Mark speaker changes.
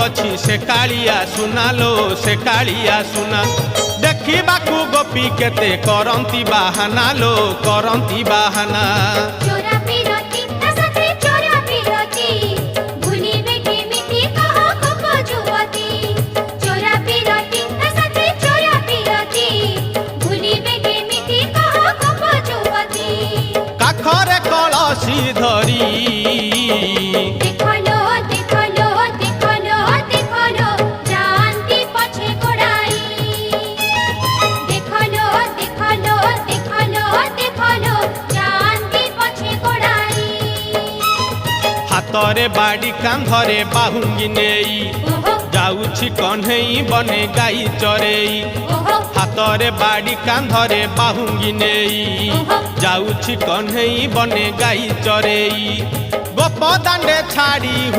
Speaker 1: अच्छी से कालिया सुना लो से कालिया सुना देखा गोपी केते करंती बाहाना लो करंती बाहाना काखरे कलसी धरी हाथरे बाड़ी कांधरे बाहुंगी नेई जाऊछि कन्हई बने गाई चरेई हाथरे बाड़ी कांधरे बाहुंगी नेई जाऊछि कन्हई बने गाई चरेई गोप दांडे छाड़ी।